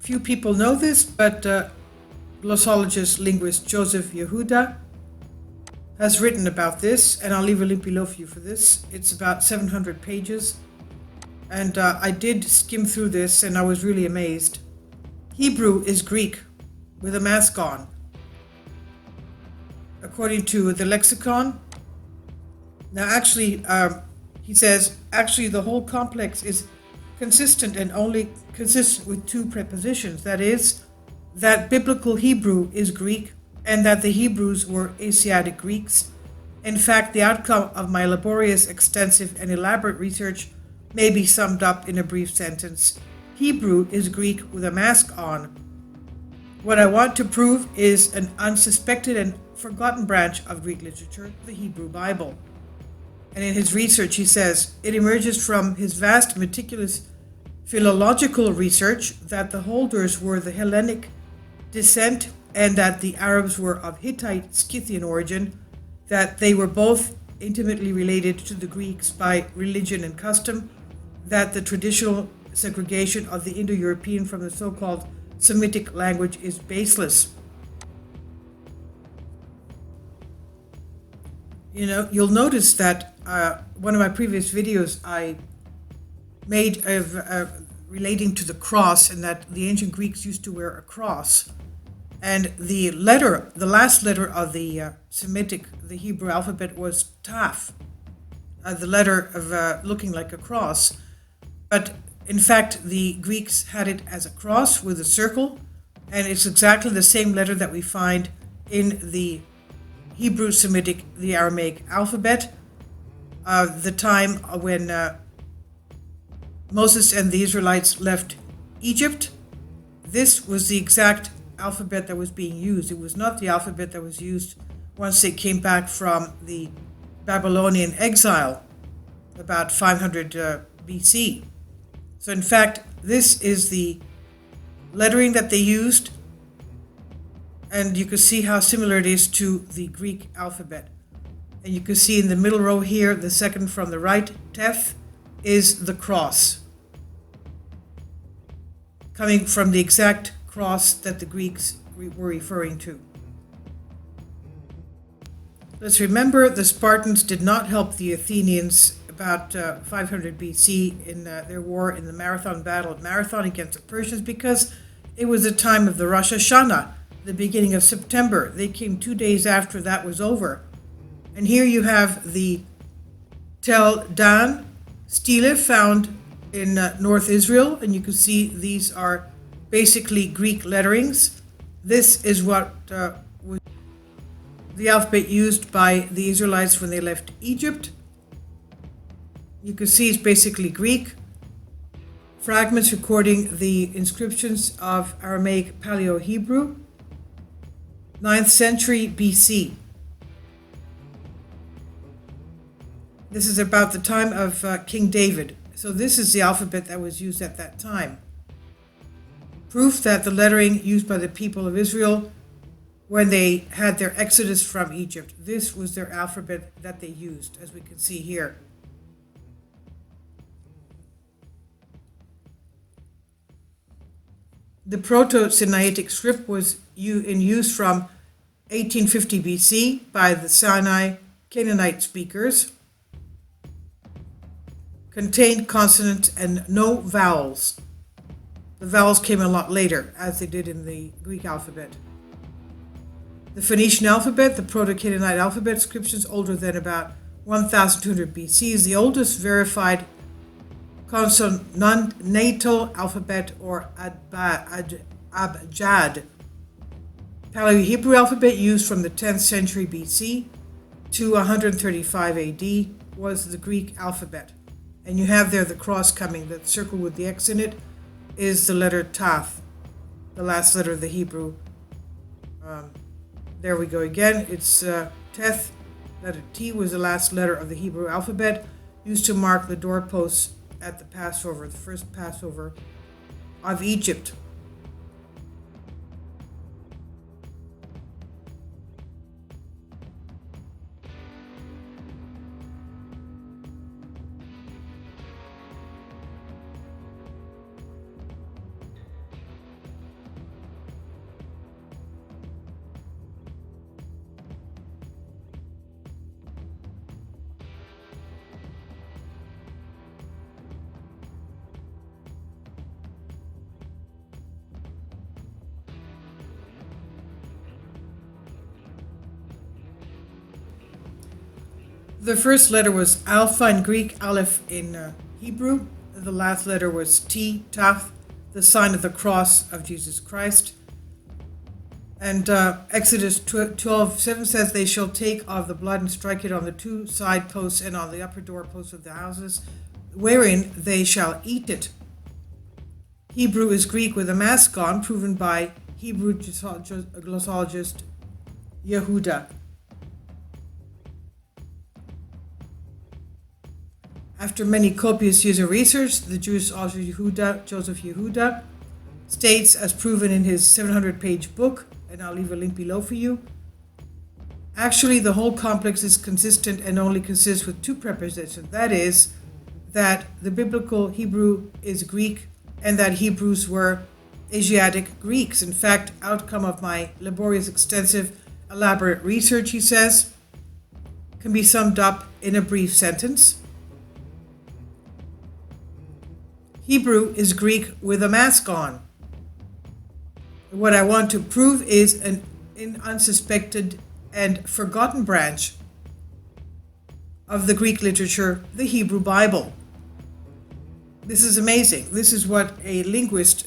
Few people know this, but glossologist linguist Joseph Yehuda has written about this, and I'll leave a link below for you for this. It's about 700 pages, and I did skim through this, and I was really amazed. Hebrew is Greek with a mask on. According to the lexicon, now actually, he says, actually the whole complex is consistent and only consistent with two prepositions. That is, that biblical Hebrew is Greek and that the Hebrews were Asiatic Greeks. In fact, the outcome of my laborious, extensive, and elaborate research may be summed up in a brief sentence. Hebrew is Greek with a mask on. What I want to prove is an unsuspected and forgotten branch of Greek literature, the Hebrew Bible. And in his research, he says, it emerges from his vast, meticulous philological research that the holders were the Hellenic descent and that the Arabs were of Hittite Scythian origin, that they were both intimately related to the Greeks by religion and custom, that the traditional segregation of the Indo-European from the so-called Semitic language is baseless. You know, you'll notice that one of my previous videos I made relating to the cross, and that the ancient Greeks used to wear a cross. And the last letter of the Semitic, the Hebrew alphabet was Taf, the letter of looking like a cross. But in fact, the Greeks had it as a cross with a circle, and it's exactly the same letter that we find in the Hebrew Semitic, the Aramaic alphabet. The time when Moses and the Israelites left Egypt, this was the exact alphabet that was being used. It was not the alphabet that was used once they came back from the Babylonian exile about 500 BC. So in fact, this is the lettering that they used, and you can see how similar it is to the Greek alphabet. And you can see in the middle row here, the second from the right, Tef, is the cross, coming from the exact cross that the Greeks were referring to. Let's remember the Spartans did not help the Athenians about 500 BC in their war in the Marathon Battle of Marathon against the Persians, because it was the time of the Rosh Hashanah, the beginning of September. They came 2 days after that was over. And here you have the Tel Dan stele found in North Israel, and you can see these are basically Greek letterings. This is what was the alphabet used by the Israelites when they left Egypt. You can see it's basically Greek. Fragments recording the inscriptions of Aramaic Paleo-Hebrew, 9th century BC. This is about the time of King David. So this is the alphabet that was used at that time. Proof that the lettering used by the people of Israel when they had their exodus from Egypt, this was their alphabet that they used, as we can see here. The Proto-Sinaitic script was in use from 1850 BC by the Sinai Canaanite speakers. Contained consonants and no vowels. The vowels came a lot later, as they did in the Greek alphabet. The Phoenician alphabet, the Proto-Canaanite alphabet, inscriptions older than about 1200 BC, is the oldest verified consonantal alphabet, or Abjad. Paleo-Hebrew alphabet, used from the 10th century BC to 135 AD, was the Greek alphabet. And you have there the cross coming, that circle with the X in it is the letter Taf, the last letter of the Hebrew. There we go again. It's Teth. Letter T was the last letter of the Hebrew alphabet, used to mark the doorposts at the Passover, the first Passover of Egypt. The first letter was Alpha in Greek, Aleph in Hebrew. The last letter was T, Taf, the sign of the cross of Jesus Christ. And Exodus 12:7 says, "They shall take of the blood and strike it on the two side posts and on the upper doorposts of the houses, wherein they shall eat it." Hebrew is Greek with a mask on, proven by Hebrew glossologist Yehuda. After many copious years of research, the Jewish author Joseph Yehuda, states, as proven in his 700-page book, and I'll leave a link below for you, actually the whole complex is consistent and only consists with two prepositions. That is, that the biblical Hebrew is Greek and that Hebrews were Asiatic Greeks. In fact, outcome of my laborious, extensive, elaborate research, he says, can be summed up in a brief sentence. Hebrew is Greek with a mask on. What I want to prove is an unsuspected and forgotten branch of the Greek literature, the Hebrew Bible. This is amazing. This is what a linguist,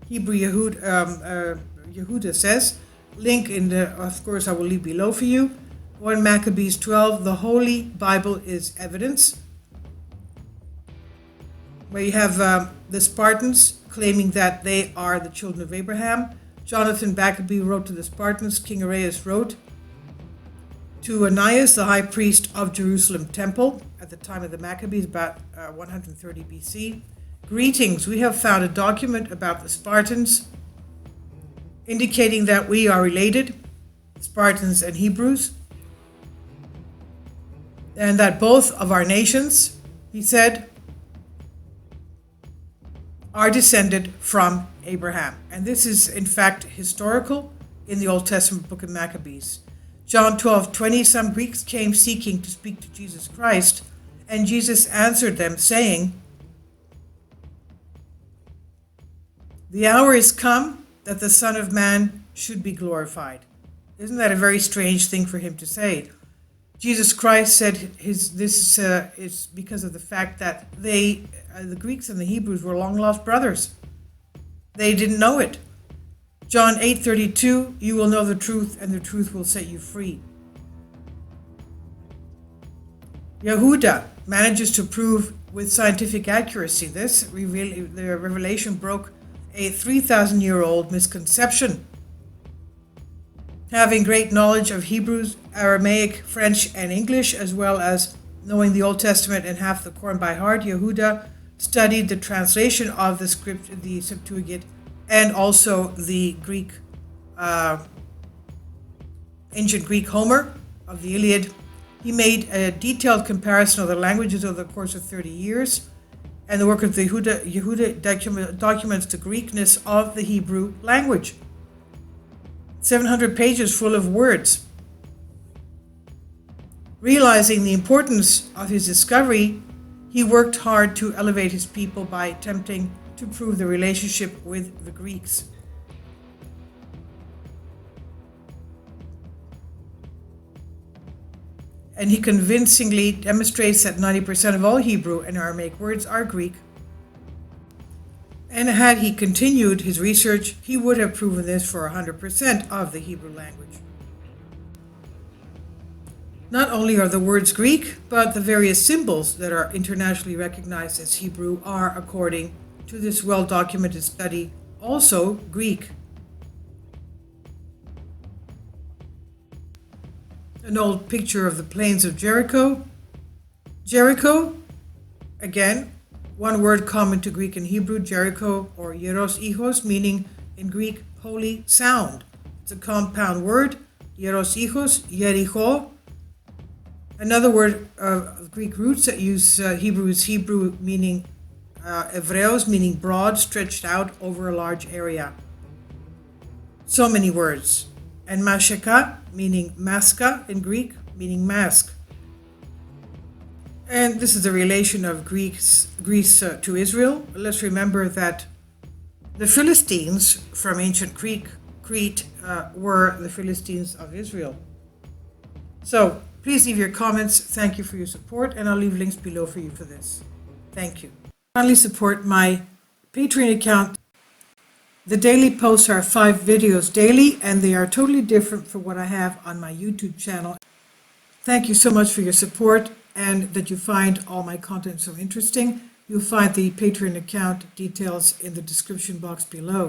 Hebrew Yehuda says. Link in the, of course, I will leave below for you. 1 Maccabees 12, the Holy Bible is evidence. Where you have the Spartans claiming that they are the children of Abraham. Jonathan Maccabee wrote to the Spartans. King Arius wrote to Ananias, the high priest of Jerusalem temple, at the time of the Maccabees, about 130 BC. Greetings, we have found a document about the Spartans indicating that we are related, Spartans and Hebrews, and that both of our nations, he said, are descended from Abraham. And this is, in fact, historical in the Old Testament book of Maccabees. John 12:20, some Greeks came seeking to speak to Jesus Christ, and Jesus answered them, saying, "The hour is come that the Son of Man should be glorified." Isn't that a very strange thing for him to say? Jesus Christ said this is because of the fact that the Greeks and the Hebrews were long lost brothers. They didn't know it. John 8:32, you will know the truth and the truth will set you free. Yehuda manages to prove with scientific accuracy this. The revelation broke a 3,000-year-old misconception. Having great knowledge of Hebrews, Aramaic, French, and English, as well as knowing the Old Testament and half the Quran by heart, Yehuda studied the translation of the script, the Septuagint, and also the Greek, ancient Greek Homer of the Iliad. He made a detailed comparison of the languages over the course of 30 years, and the work of the Yehuda documents the Greekness of the Hebrew language. 700 pages full of words. Realizing the importance of his discovery, he worked hard to elevate his people by attempting to prove the relationship with the Greeks. And he convincingly demonstrates that 90% of all Hebrew and Aramaic words are Greek. And had he continued his research, he would have proven this for 100% of the Hebrew language. Not only are the words Greek, but the various symbols that are internationally recognized as Hebrew are, according to this well-documented study, also Greek. An old picture of the plains of Jericho. Jericho, again, one word common to Greek and Hebrew, Jericho or Yeros Ichos, meaning in Greek, holy sound. It's a compound word, Yeros Ichos, Jericho. Another word of Greek roots that use Hebrew is Hebrew, meaning Evreos, meaning broad, stretched out over a large area. So many words. And Masheka, meaning maska in Greek, meaning mask. And this is the relation of Greece to Israel. Let's remember that the Philistines from ancient Crete were the Philistines of Israel. So Please leave your comments. Thank you for your support, and I'll leave links below for you for this. Thank you. Finally, support my Patreon account. The daily posts are 5 videos daily, and they are totally different from what I have on my YouTube channel. Thank you so much for your support and that you find all my content so interesting. You'll find the Patreon account details in the description box below.